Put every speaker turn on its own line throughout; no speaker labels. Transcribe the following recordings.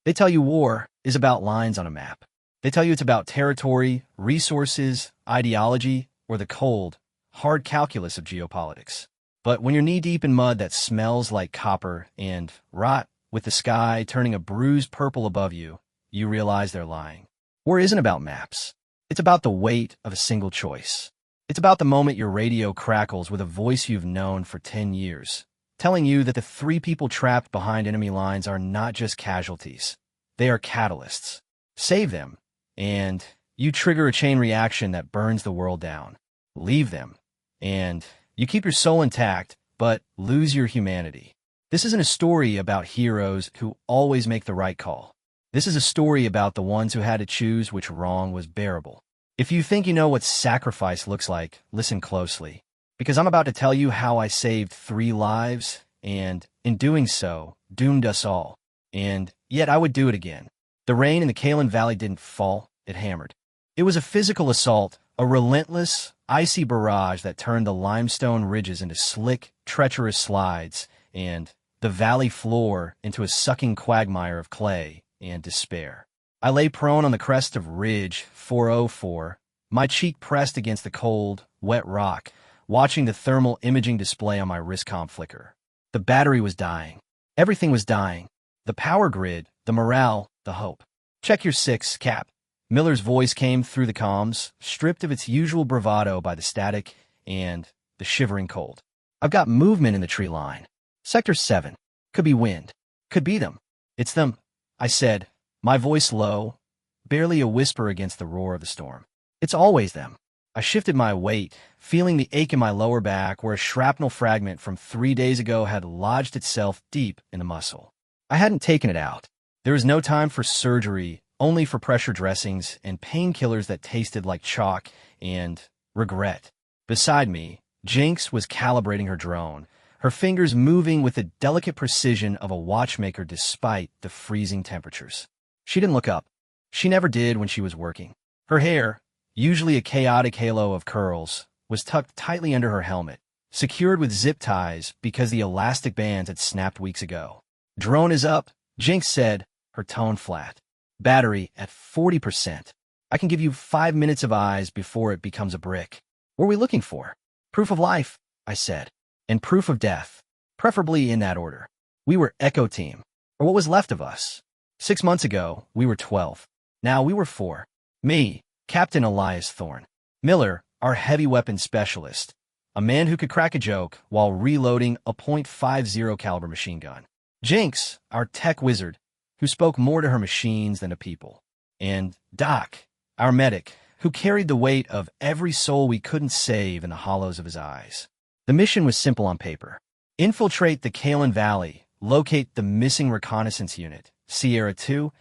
They tell you war is about lines on a map. They tell you it's about territory, resources, ideology, or the cold, hard calculus of geopolitics. But when you're knee-deep in mud that smells like copper and rot, with the sky turning a bruised purple above you, you realize they're lying. War isn't about maps. It's about the weight of a single choice. It's about the moment your radio crackles with a voice you've known for 10 years, telling you that the 3 people trapped behind enemy lines are not just casualties. They are catalysts. Save them, and you trigger a chain reaction that burns the world down. Leave them, and you keep your soul intact, but lose your humanity. This isn't a story about heroes who always make the right call. This is a story about the ones who had to choose which wrong was bearable. If you think you know what sacrifice looks like, listen closely, because I'm about to tell you how I saved 3 lives, and in doing so, doomed us all. And yet I would do it again. The rain in the Kalen Valley didn't fall, it hammered. It was a physical assault, a relentless, icy barrage that turned the limestone ridges into slick, treacherous slides, and the valley floor into a sucking quagmire of clay and despair. I lay prone on the crest of Ridge 404, my cheek pressed against the cold, wet rock, watching the thermal imaging display on my wristcom flicker. The battery was dying. Everything was dying. The power grid, the morale, the hope. Check your 6, Cap. Miller's voice came through the comms, stripped of its usual bravado by the static and the shivering cold. I've got movement in the tree line. Sector 7. Could be wind. Could be them. It's them, I said, my voice low, barely a whisper against the roar of the storm. It's always them. I shifted my weight, feeling the ache in my lower back where a shrapnel fragment from 3 days ago had lodged itself deep in the muscle. I hadn't taken it out. There was no time for surgery, only for pressure dressings and painkillers that tasted like chalk and regret. Beside me, Jinx was calibrating her drone, her fingers moving with the delicate precision of a watchmaker despite the freezing temperatures. She didn't look up. She never did when she was working. Her hair, usually a chaotic halo of curls, was tucked tightly under her helmet, secured with zip ties because the elastic bands had snapped weeks ago. Drone is up, Jinx said, her tone flat. Battery at 40%. I can give you 5 minutes of eyes before it becomes a brick. What are we looking for? Proof of life, I said, and proof of death, preferably in that order. We were Echo Team, or what was left of us. 6 months ago, we were 12. Now we were 4. Me, Captain Elias Thorne. Miller, our heavy weapons specialist, a man who could crack a joke while reloading a .50 caliber machine gun. Jinx, our tech wizard, who spoke more to her machines than to people. And Doc, our medic, who carried the weight of every soul we couldn't save in the hollows of his eyes. The mission was simple on paper. Infiltrate the Kalen Valley, locate the missing reconnaissance unit, Sierra 2,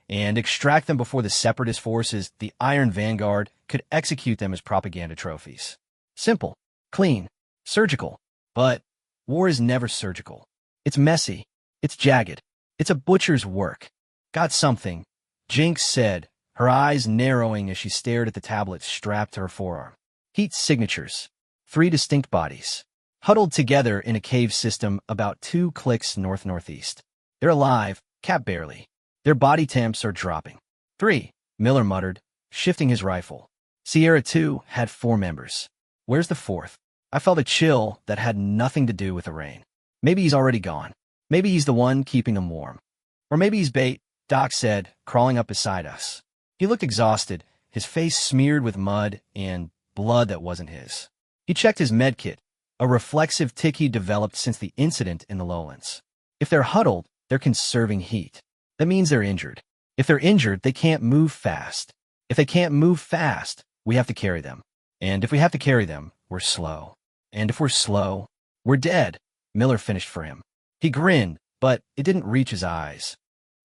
and extract them before the separatist forces, the Iron Vanguard, could execute them as propaganda trophies. Simple, clean, surgical. But war is never surgical. It's messy. It's jagged. It's a butcher's work. Got something, Jinx said, her eyes narrowing as she stared at the tablet strapped to her forearm. Heat signatures. 3 distinct bodies, huddled together in a cave system about 2 clicks north-northeast. They're alive, Cap barely. Their body temps are dropping. 3, Miller muttered, shifting his rifle. Sierra 2 had 4 members. Where's the 4th? I felt a chill that had nothing to do with the rain. Maybe he's already gone. Maybe he's the one keeping them warm. Or maybe he's bait, Doc said, crawling up beside us. He looked exhausted, his face smeared with mud and blood that wasn't his. He checked his medkit, a reflexive tick he developed since the incident in the lowlands. If they're huddled, they're conserving heat. That means they're injured. If they're injured, they can't move fast. If they can't move fast, we have to carry them. And if we have to carry them, we're slow. And if we're slow, we're dead, Miller finished for him. He grinned, but it didn't reach his eyes.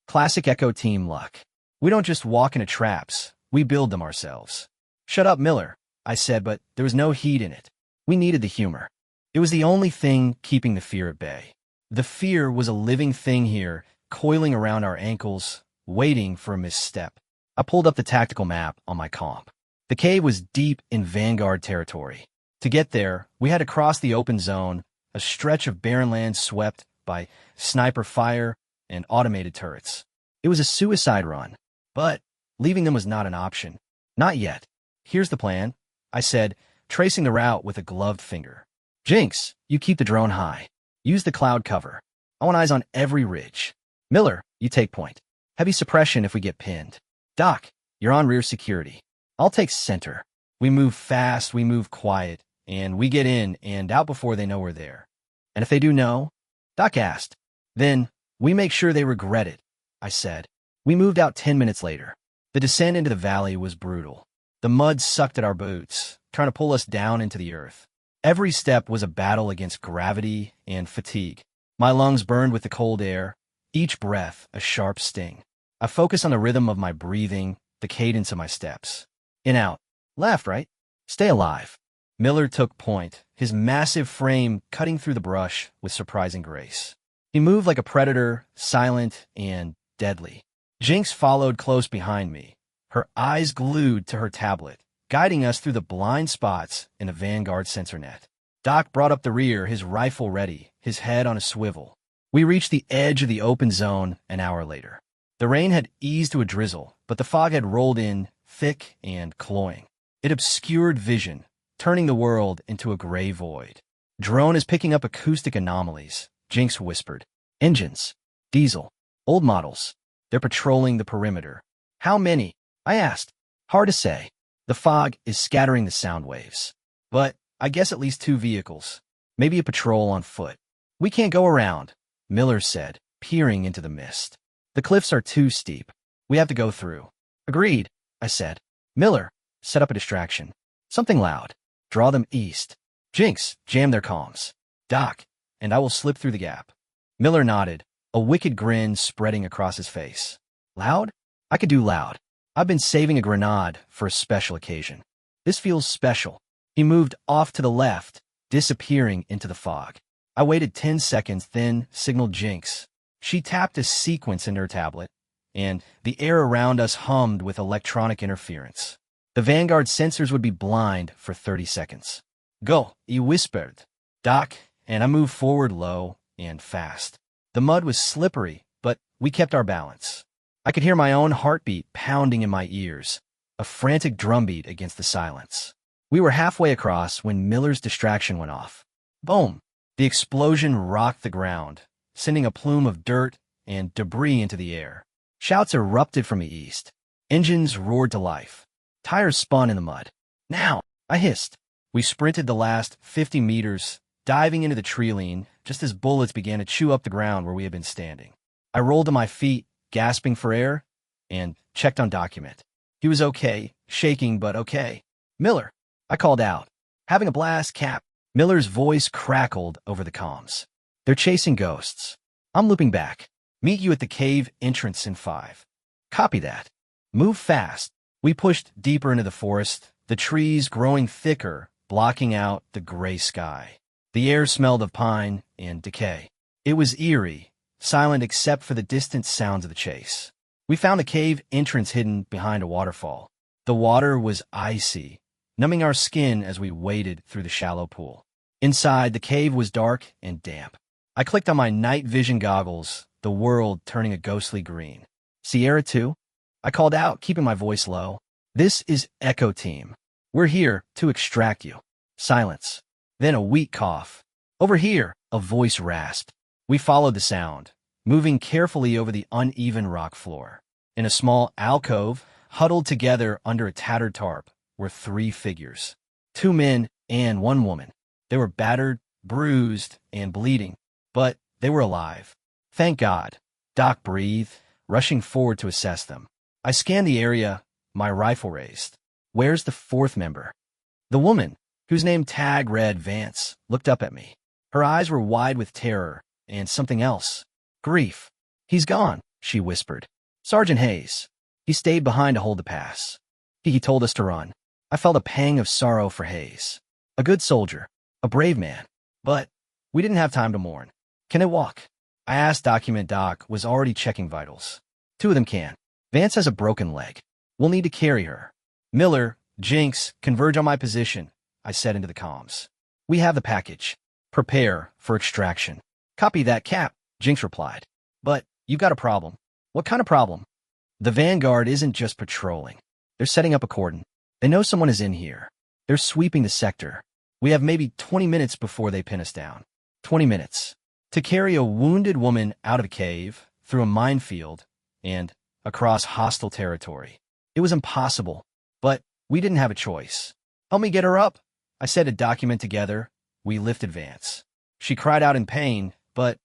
Classic Echo Team luck. We don't just walk into traps, we build them ourselves. Shut up, Miller, I said, but there was no heat in it. We needed the humor. It was the only thing keeping the fear at bay. The fear was a living thing here, coiling around our ankles, waiting for a misstep. I pulled up the tactical map on my comp. The cave was deep in Vanguard territory. To get there, we had to cross the open zone, a stretch of barren land swept by sniper fire and automated turrets. It was a suicide run, but leaving them was not an option. Not yet. Here's the plan, I said, tracing the route with a gloved finger. Jinx, you keep the drone high. Use the cloud cover. I want eyes on every ridge. Miller, you take point. Heavy suppression if we get pinned. Doc, you're on rear security. I'll take center. We move fast, we move quiet, and we get in and out before they know we're there. And if they do know? Doc asked. Then we make sure they regret it, I said. We moved out 10 minutes later. The descent into the valley was brutal. The mud sucked at our boots, trying to pull us down into the earth. Every step was a battle against gravity and fatigue. My lungs burned with the cold air, each breath a sharp sting. I focused on the rhythm of my breathing, the cadence of my steps. In, out, left, right, stay alive. Miller took point, his massive frame cutting through the brush with surprising grace. He moved like a predator, silent and deadly. Jinx followed close behind me, her eyes glued to her tablet, guiding us through the blind spots in the Vanguard sensor net. Doc brought up the rear, his rifle ready, his head on a swivel. We reached the edge of the open zone an hour later. The rain had eased to a drizzle, but the fog had rolled in, thick and cloying. It obscured vision, turning the world into a gray void. Drone is picking up acoustic anomalies, Jinx whispered. Engines. Diesel. Old models. They're patrolling the perimeter. How many? I asked. Hard to say. The fog is scattering the sound waves. But I guess at least 2 vehicles. Maybe a patrol on foot. We can't go around, Miller said, peering into the mist. The cliffs are too steep. We have to go through. Agreed, I said. Miller, set up a distraction. Something loud. Draw them east. Jinx, jam their comms. Doc, and I will slip through the gap. Miller nodded, a wicked grin spreading across his face. Loud? I could do loud. I've been saving a grenade for a special occasion. This feels special. He moved off to the left, disappearing into the fog. I waited 10 seconds, then signaled Jinx. She tapped a sequence in her tablet, and the air around us hummed with electronic interference. The Vanguard sensors would be blind for 30 seconds. Go, he whispered. Doc, and I moved forward low and fast. The mud was slippery, but we kept our balance. I could hear my own heartbeat pounding in my ears, a frantic drumbeat against the silence. We were halfway across when Miller's distraction went off. Boom! The explosion rocked the ground, sending a plume of dirt and debris into the air. Shouts erupted from the east. Engines roared to life. Tires spun in the mud. Now! I hissed. We sprinted the last 50 meters, diving into the tree-line just as bullets began to chew up the ground where we had been standing. I rolled to my feet, gasping for air, and checked on document. He was okay, shaking but okay. Miller, I called out. Having a blast, Cap. Miller's voice crackled over the comms. They're chasing ghosts. I'm looping back. Meet you at the cave entrance in 5. Copy that. Move fast. We pushed deeper into the forest, the trees growing thicker, blocking out the gray sky. The air smelled of pine and decay. It was eerie, silent except for the distant sounds of the chase. We found a cave entrance hidden behind a waterfall. The water was icy, numbing our skin as we waded through the shallow pool. Inside, the cave was dark and damp. I clicked on my night vision goggles, the world turning a ghostly green. Sierra 2? I called out, keeping my voice low. This is Echo Team. We're here to extract you. Silence. Then a weak cough. Over here, a voice rasped. We followed the sound, moving carefully over the uneven rock floor. In a small alcove, huddled together under a tattered tarp, were 3 figures. 2 men and 1 woman. They were battered, bruised, and bleeding, but they were alive. Thank God. Doc breathed, rushing forward to assess them. I scanned the area, my rifle raised. Where's the 4th member? The woman, whose name tag read Vance, looked up at me. Her eyes were wide with terror and something else. Grief. He's gone, she whispered. Sergeant Hayes. He stayed behind to hold the pass. He told us to run. I felt a pang of sorrow for Hayes. A good soldier. A brave man. But we didn't have time to mourn. Can they walk? I asked. Document Doc was already checking vitals. 2 of them can. Vance has a broken leg. We'll need to carry her. Miller, Jinx, converge on my position, I said into the comms. We have the package. Prepare for extraction. Copy that, Cap, Jinx replied. But you've got a problem. What kind of problem? The Vanguard isn't just patrolling. They're setting up a cordon. They know someone is in here. They're sweeping the sector. We have maybe 20 minutes before they pin us down. 20 minutes. To carry a wounded woman out of a cave, through a minefield, and across hostile territory. It was impossible, but we didn't have a choice. Help me get her up, I said to document together. We lifted Vance. She cried out in pain, but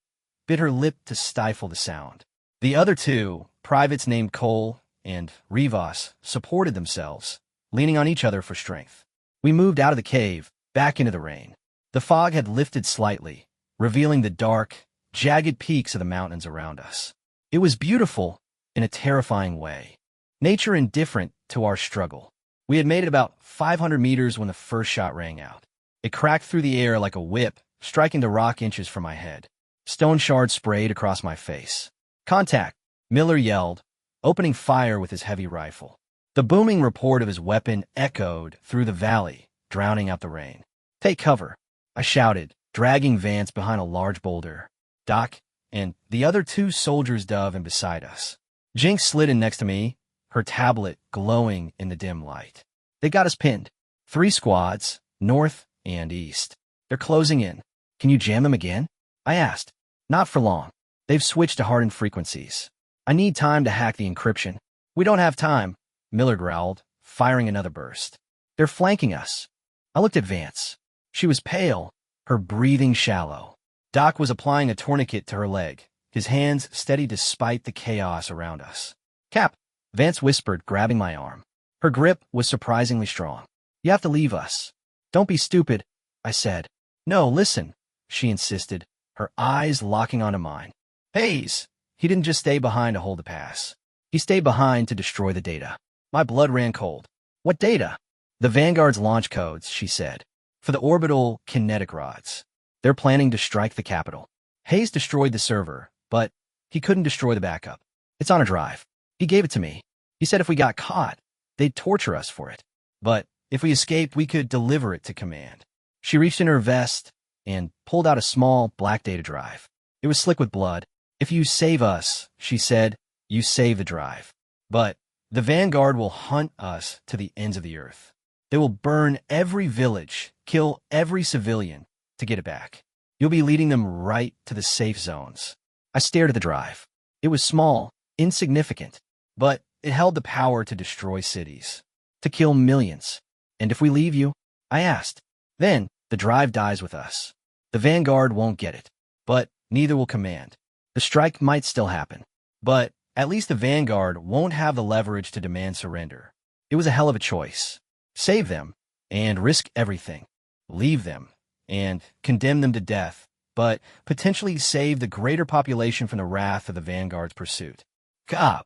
bit her lip to stifle the sound. The other two, privates named Cole and Rivas, supported themselves, leaning on each other for strength. We moved out of the cave, back into the rain. The fog had lifted slightly, revealing the dark, jagged peaks of the mountains around us. It was beautiful in a terrifying way. Nature indifferent to our struggle. We had made it about 500 meters when the first shot rang out. It cracked through the air like a whip, striking the rock inches from my head. Stone shards sprayed across my face. Contact, Miller yelled, opening fire with his heavy rifle. The booming report of his weapon echoed through the valley, drowning out the rain. Take cover, I shouted, dragging Vance behind a large boulder. Doc and the other two soldiers dove in beside us. Jinx slid in next to me, her tablet glowing in the dim light. They got us pinned. 3 squads, north and east. They're closing in. Can you jam them again? I asked. Not for long. They've switched to hardened frequencies. I need time to hack the encryption. We don't have time, Miller growled, firing another burst. They're flanking us. I looked at Vance. She was pale, her breathing shallow. Doc was applying a tourniquet to her leg, his hands steady despite the chaos around us. Cap, Vance whispered, grabbing my arm. Her grip was surprisingly strong. You have to leave us. Don't be stupid, I said. No, listen, she insisted, her eyes locking onto mine. Hayes! He didn't just stay behind to hold the pass. He stayed behind to destroy the data. My blood ran cold. What data? The Vanguard's launch codes, she said. For the orbital kinetic rods. They're planning to strike the capital. Hayes destroyed the server, but he couldn't destroy the backup. It's on a drive. He gave it to me. He said if we got caught, they'd torture us for it. But if we escaped, we could deliver it to command. She reached in her vest and pulled out a small black data drive. It was slick with blood. If you save us, she said, you save the drive. But the Vanguard will hunt us to the ends of the earth. They will burn every village, kill every civilian to get it back. You'll be leading them right to the safe zones. I stared at the drive. It was small, insignificant, but it held the power to destroy cities, to kill millions. And if we leave you? I asked. Then the drive dies with us. The Vanguard won't get it, but neither will command. The strike might still happen, but at least the Vanguard won't have the leverage to demand surrender. It was a hell of a choice. Save them and risk everything. Leave them and condemn them to death, but potentially save the greater population from the wrath of the Vanguard's pursuit. God!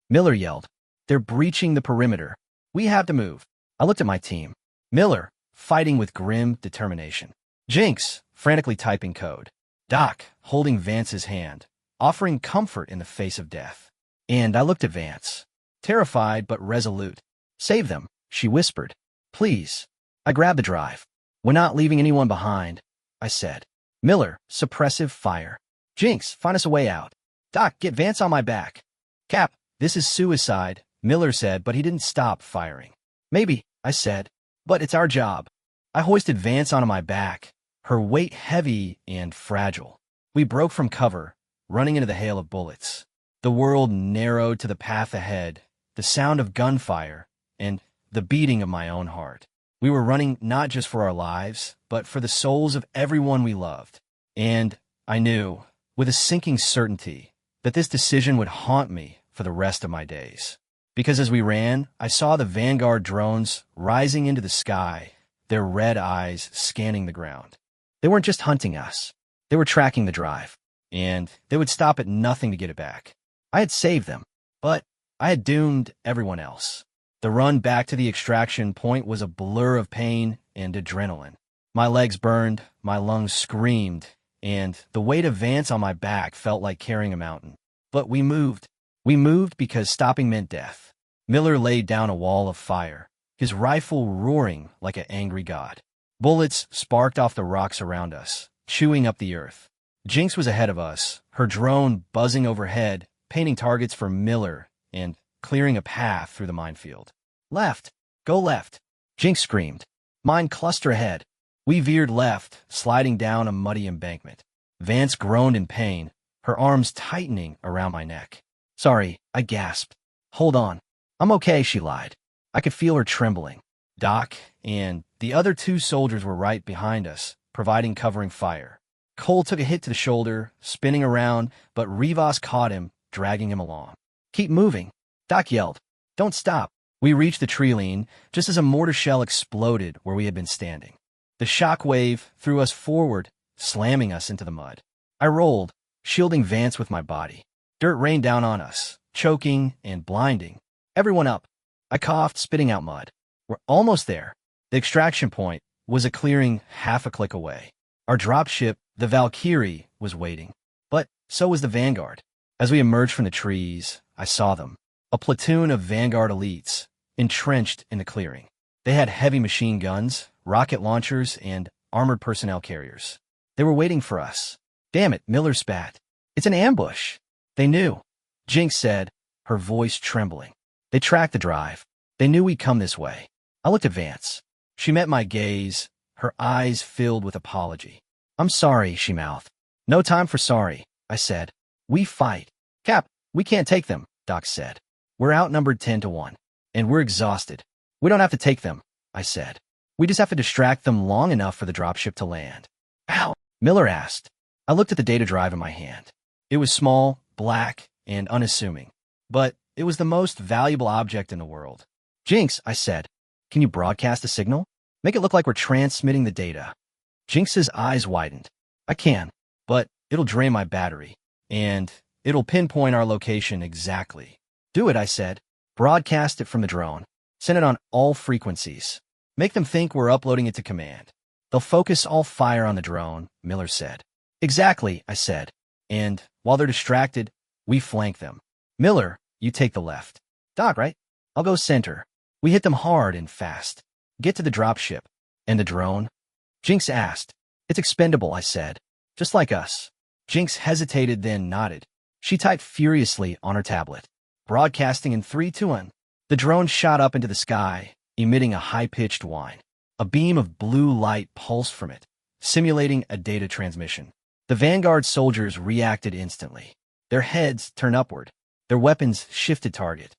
Miller yelled. They're breaching the perimeter. We have to move. I looked at my team. Miller, fighting with grim determination. Jinx, frantically typing code. Doc, holding Vance's hand, offering comfort in the face of death. And I looked at Vance, terrified but resolute. Save them, she whispered. Please. I grabbed the drive. We're not leaving anyone behind, I said. Miller, suppressive fire. Jinx, find us a way out. Doc, get Vance on my back. Cap, this is suicide, Miller said, but he didn't stop firing. Maybe, I said, but it's our job. I hoisted Vance onto my back, her weight heavy and fragile. We broke from cover, running into the hail of bullets. The world narrowed to the path ahead, the sound of gunfire, and the beating of my own heart. We were running not just for our lives, but for the souls of everyone we loved. And I knew, with a sinking certainty, that this decision would haunt me for the rest of my days. Because as we ran, I saw the Vanguard drones rising into the sky, their red eyes scanning the ground. They weren't just hunting us. They were tracking the drive, and they would stop at nothing to get it back. I had saved them, but I had doomed everyone else. The run back to the extraction point was a blur of pain and adrenaline. My legs burned, my lungs screamed, and the weight of Vance on my back felt like carrying a mountain. But we moved. We moved because stopping meant death. Miller laid down a wall of fire, his rifle roaring like an angry god. Bullets sparked off the rocks around us, chewing up the earth. Jinx was ahead of us, her drone buzzing overhead, painting targets for Miller and clearing a path through the minefield. Left! Go left! Jinx screamed. Mine cluster ahead. We veered left, sliding down a muddy embankment. Vance groaned in pain, her arms tightening around my neck. Sorry, I gasped. Hold on. I'm okay, she lied. I could feel her trembling. Doc and the other two soldiers were right behind us, providing covering fire. Cole took a hit to the shoulder, spinning around, but Rivas caught him, dragging him along. Keep moving, Doc yelled. Don't stop. We reached the tree line just as a mortar shell exploded where we had been standing. The shock wave threw us forward, slamming us into the mud. I rolled, shielding Vance with my body. Dirt rained down on us, choking and blinding. Everyone up. I coughed, spitting out mud. We're almost there. The extraction point was a clearing half a click away. Our dropship, the Valkyrie, was waiting. But so was the Vanguard. As we emerged from the trees, I saw them. A platoon of Vanguard elites, entrenched in the clearing. They had heavy machine guns, rocket launchers, and armored personnel carriers. They were waiting for us. Damn it, Miller spat. It's an ambush. They knew. Jinx said, her voice trembling. They tracked the drive. They knew we'd come this way. I looked at Vance. She met my gaze, her eyes filled with apology. I'm sorry, she mouthed. No time for sorry, I said. We fight. Cap, we can't take them, Doc said. We're outnumbered 10-1, and we're exhausted. We don't have to take them, I said. We just have to distract them long enough for the dropship to land. Ow, Miller asked. I looked at the data drive in my hand. It was small, black, and unassuming, but it was the most valuable object in the world. Jinx, I said, can you broadcast a signal? Make it look like we're transmitting the data. Jinx's eyes widened. I can, but it'll drain my battery, and it'll pinpoint our location exactly. Do it, I said. Broadcast it from the drone. Send it on all frequencies. Make them think we're uploading it to command. They'll focus all fire on the drone, Miller said. Exactly, I said. And while they're distracted, we flank them. Miller, you take the left. Doc, right? I'll go center. We hit them hard and fast. Get to the dropship. And the drone? Jinx asked. It's expendable, I said. Just like us. Jinx hesitated, then nodded. She typed furiously on her tablet. Broadcasting in 3, 2, 1. The drone shot up into the sky, emitting a high-pitched whine. A beam of blue light pulsed from it, simulating a data transmission. The Vanguard soldiers reacted instantly. Their heads turned upward. Their weapons shifted target.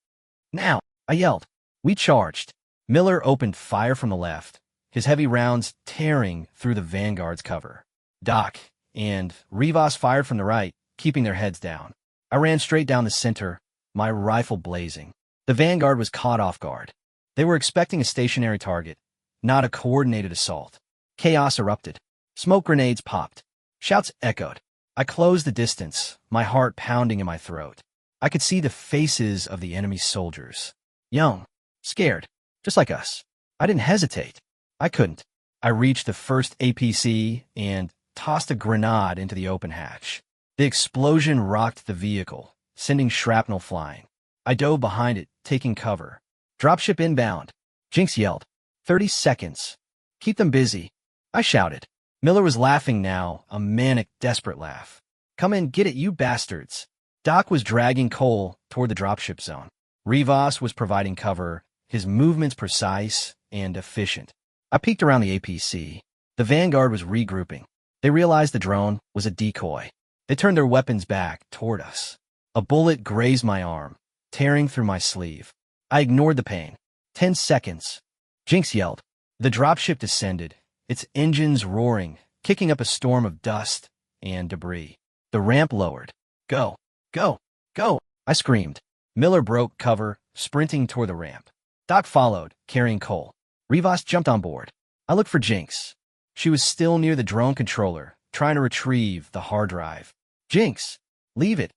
Now, I yelled. We charged. Miller opened fire from the left, his heavy rounds tearing through the Vanguard's cover. Doc and Rivas fired from the right, keeping their heads down. I ran straight down the center, my rifle blazing. The Vanguard was caught off guard. They were expecting a stationary target, not a coordinated assault. Chaos erupted. Smoke grenades popped. Shouts echoed. I closed the distance, my heart pounding in my throat. I could see the faces of the enemy soldiers. Young, scared, just like us. I didn't hesitate. I couldn't. I reached the first APC and tossed a grenade into the open hatch. The explosion rocked the vehicle, sending shrapnel flying. I dove behind it, taking cover. Dropship inbound. Jinx yelled. 30 seconds. Keep them busy. I shouted. Miller was laughing now, a manic, desperate laugh. Come in, get it, you bastards. Doc was dragging Cole toward the dropship zone. Rivas was providing cover, his movements precise and efficient. I peeked around the APC. The Vanguard was regrouping. They realized the drone was a decoy. They turned their weapons back toward us. A bullet grazed my arm, tearing through my sleeve. I ignored the pain. 10 seconds. Jinx yelled. The dropship descended, its engines roaring, kicking up a storm of dust and debris. The ramp lowered. Go, go, go, I screamed. Miller broke cover, sprinting toward the ramp. Doc followed, carrying Cole. Rivas jumped on board. I looked for Jinx. She was still near the drone controller, trying to retrieve the hard drive. Jinx, leave it,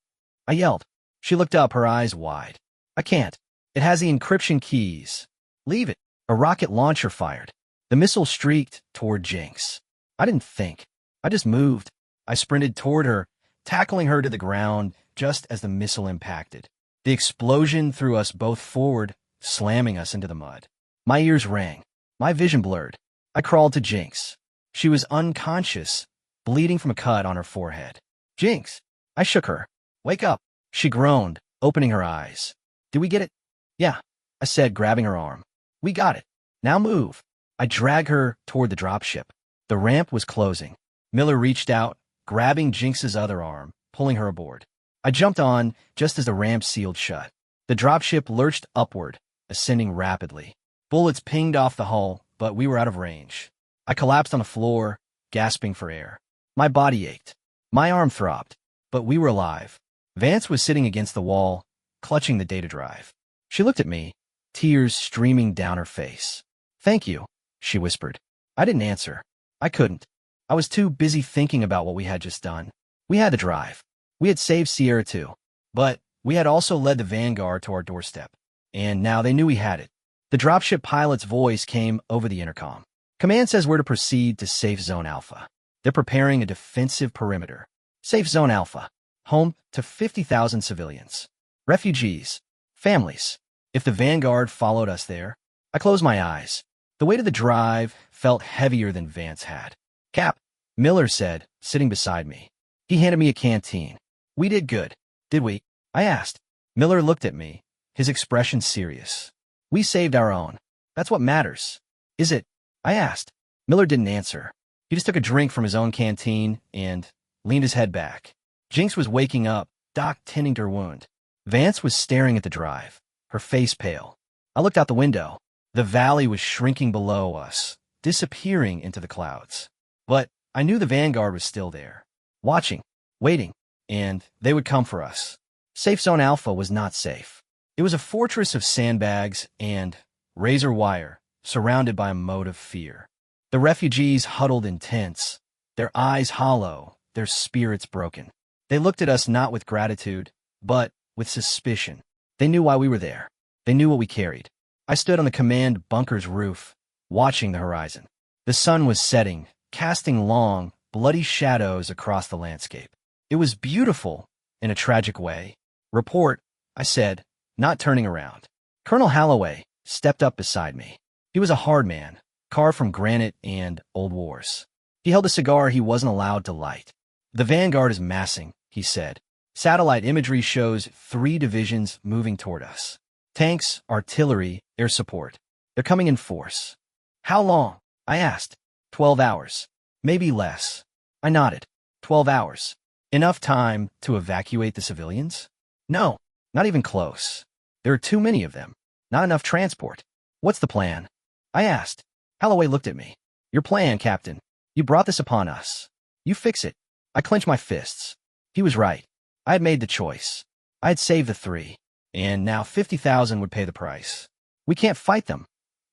I yelled. She looked up, her eyes wide. I can't. It has the encryption keys. Leave it. A rocket launcher fired. The missile streaked toward Jinx. I didn't think. I just moved. I sprinted toward her, tackling her to the ground just as the missile impacted. The explosion threw us both forward, slamming us into the mud. My ears rang. My vision blurred. I crawled to Jinx. She was unconscious, bleeding from a cut on her forehead. Jinx! I shook her. Wake up. She groaned, opening her eyes. Did we get it? Yeah, I said, grabbing her arm. We got it. Now move. I dragged her toward the dropship. The ramp was closing. Miller reached out, grabbing Jinx's other arm, pulling her aboard. I jumped on just as the ramp sealed shut. The dropship lurched upward, ascending rapidly. Bullets pinged off the hull, but we were out of range. I collapsed on the floor, gasping for air. My body ached. My arm throbbed, but we were alive. Vance was sitting against the wall, clutching the data drive. She looked at me, tears streaming down her face. Thank you, she whispered. I didn't answer. I couldn't. I was too busy thinking about what we had just done. We had the drive. We had saved Sierra too. But we had also led the Vanguard to our doorstep. And now they knew we had it. The dropship pilot's voice came over the intercom. Command says we're to proceed to Safe Zone Alpha. They're preparing a defensive perimeter. Safe Zone Alpha, home to 50,000 civilians. Refugees. Families. If the Vanguard followed us there, I closed my eyes. The weight of the drive felt heavier than Vance had. Cap, Miller said, sitting beside me. He handed me a canteen. We did good, did we? I asked. Miller looked at me, his expression serious. We saved our own. That's what matters. Is it? I asked. Miller didn't answer. He just took a drink from his own canteen and leaned his head back. Jinx was waking up, Doc tending to her wound. Vance was staring at the drive, her face pale. I looked out the window. The valley was shrinking below us, disappearing into the clouds. But I knew the Vanguard was still there, watching, waiting, and they would come for us. Safe Zone Alpha was not safe. It was a fortress of sandbags and razor wire, surrounded by a moat of fear. The refugees huddled in tents, their eyes hollow, their spirits broken. They looked at us not with gratitude, but with suspicion. They knew why we were there. They knew what we carried. I stood on the command bunker's roof, watching the horizon. The sun was setting, casting long, bloody shadows across the landscape. It was beautiful, in a tragic way. Report, I said, not turning around. Colonel Holloway stepped up beside me. He was a hard man, carved from granite and old wars. He held a cigar he wasn't allowed to light. The Vanguard is massing, he said. Satellite imagery shows 3 divisions moving toward us. Tanks, artillery, air support. They're coming in force. How long? I asked. 12 hours. Maybe less. I nodded. 12 hours. Enough time to evacuate the civilians? No, not even close. There are too many of them. Not enough transport. What's the plan? I asked. Holloway looked at me. Your plan, Captain. You brought this upon us. You fix it. I clenched my fists. He was right. I had made the choice. I had saved the 3, and now 50,000 would pay the price. We can't fight them,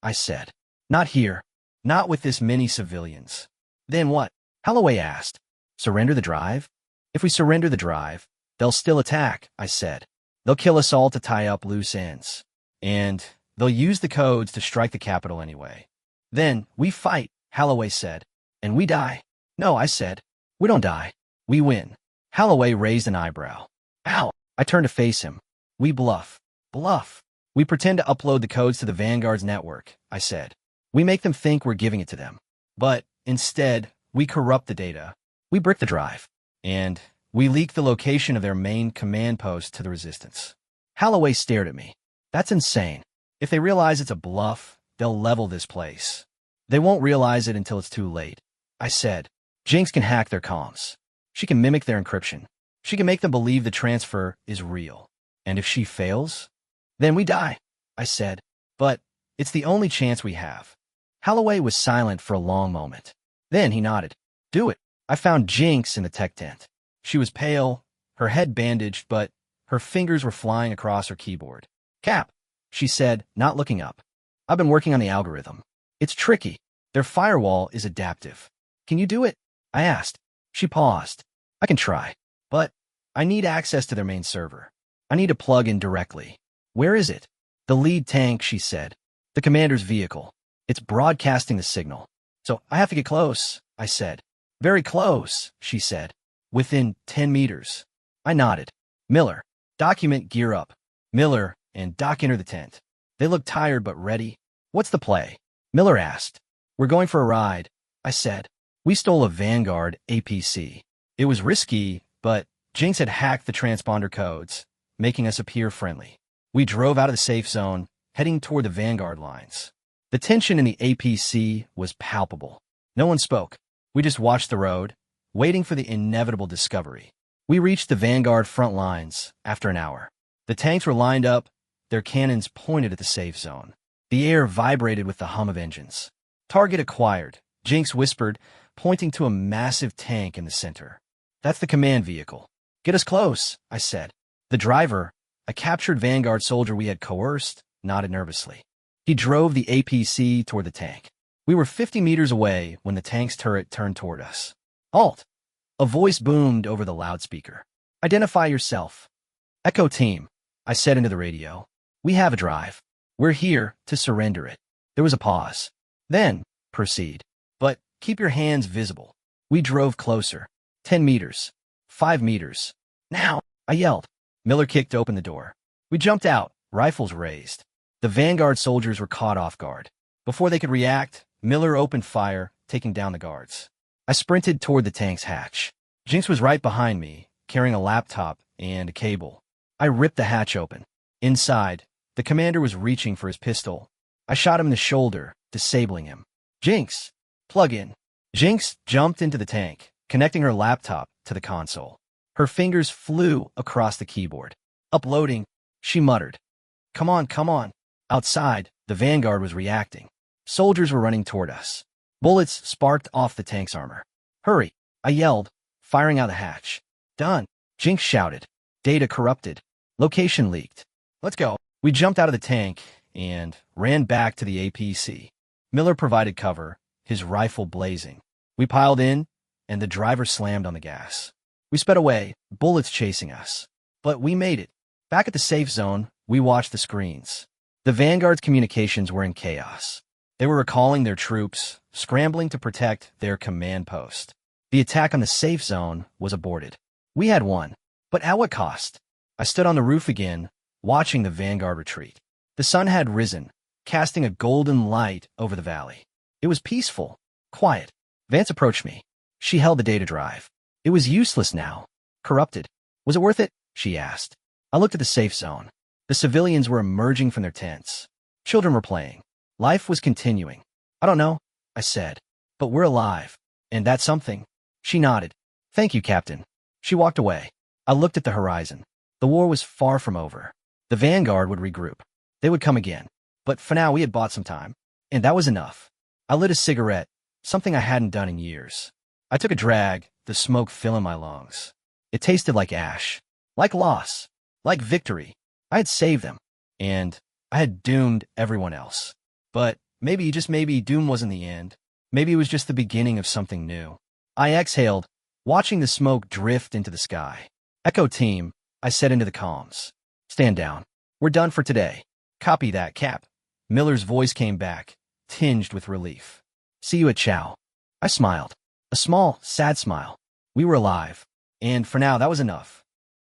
I said. Not here. Not with this many civilians. Then what? Holloway asked. Surrender the drive? If we surrender the drive, they'll still attack, I said. They'll kill us all to tie up loose ends. And they'll use the codes to strike the capital anyway. Then we fight, Holloway said. And we die. No, I said. We don't die. We win. Holloway raised an eyebrow. Ow! I turned to face him. We bluff. Bluff. We pretend to upload the codes to the Vanguard's network, I said. We make them think we're giving it to them. But instead, we corrupt the data. We brick the drive. And we leak the location of their main command post to the resistance. Holloway stared at me. That's insane. If they realize it's a bluff, they'll level this place. They won't realize it until it's too late. I said, Jinx can hack their comms. She can mimic their encryption. She can make them believe the transfer is real. And if she fails, then we die, I said. But it's the only chance we have. Holloway was silent for a long moment. Then he nodded. Do it. I found Jinx in the tech tent. She was pale, her head bandaged, but her fingers were flying across her keyboard. Cap, she said, not looking up. I've been working on the algorithm. It's tricky. Their firewall is adaptive. Can you do it? I asked. She paused. I can try, but I need access to their main server. I need to plug in directly. Where is it? The lead tank, she said. The commander's vehicle. It's broadcasting the signal. So I have to get close, I said. Very close, she said. Within 10 meters. I nodded. Miller, document gear up. Miller and Doc enter the tent. They looked tired but ready. What's the play? Miller asked. We're going for a ride, I said. We stole a Vanguard APC. It was risky, but Jinx had hacked the transponder codes, making us appear friendly. We drove out of the safe zone, heading toward the Vanguard lines. The tension in the APC was palpable. No one spoke. We just watched the road, waiting for the inevitable discovery. We reached the Vanguard front lines after an hour. The tanks were lined up, their cannons pointed at the safe zone. The air vibrated with the hum of engines. Target acquired, Jinx whispered, pointing to a massive tank in the center. That's the command vehicle. Get us close, I said. The driver, a captured Vanguard soldier we had coerced, nodded nervously. He drove the APC toward the tank. We were 50 meters away when the tank's turret turned toward us. Halt! A voice boomed over the loudspeaker. Identify yourself. Echo team, I said into the radio. We have a drive. We're here to surrender it. There was a pause. Then, proceed. But keep your hands visible. We drove closer. 10 meters. 5 meters. Now, I yelled. Miller kicked open the door. We jumped out, rifles raised. The Vanguard soldiers were caught off guard. Before they could react, Miller opened fire, taking down the guards. I sprinted toward the tank's hatch. Jinx was right behind me, carrying a laptop and a cable. I ripped the hatch open. Inside, the commander was reaching for his pistol. I shot him in the shoulder, disabling him. Jinx, plug in. Jinx jumped into the tank, connecting her laptop to the console. Her fingers flew across the keyboard. Uploading, she muttered. Come on, come on. Outside, the Vanguard was reacting. Soldiers were running toward us. Bullets sparked off the tank's armor. Hurry, I yelled, firing out the hatch. Done, Jinx shouted. Data corrupted. Location leaked. Let's go. We jumped out of the tank and ran back to the APC. Miller provided cover, his rifle blazing. We piled in, and the driver slammed on the gas. We sped away, bullets chasing us. But we made it. Back at the safe zone, we watched the screens. The Vanguard's communications were in chaos. They were recalling their troops, scrambling to protect their command post. The attack on the safe zone was aborted. We had won, but at what cost? I stood on the roof again, watching the Vanguard retreat. The sun had risen, casting a golden light over the valley. It was peaceful, quiet. Vance approached me. She held the data drive. It was useless now, corrupted. Was it worth it? She asked. I looked at the safe zone. The civilians were emerging from their tents. Children were playing. Life was continuing. I don't know, I said, but we're alive. And that's something. She nodded. Thank you, Captain. She walked away. I looked at the horizon. The war was far from over. The Vanguard would regroup. They would come again. But for now, we had bought some time. And that was enough. I lit a cigarette, something I hadn't done in years. I took a drag, the smoke filling my lungs. It tasted like ash. Like loss. Like victory. I had saved them. And I had doomed everyone else. But maybe, just maybe, doom wasn't the end. Maybe it was just the beginning of something new. I exhaled, watching the smoke drift into the sky. Echo team, I said into the comms. Stand down. We're done for today. Copy that, Cap. Miller's voice came back, tinged with relief. See you at Chow. I smiled. A small, sad smile. We were alive. And for now, that was enough.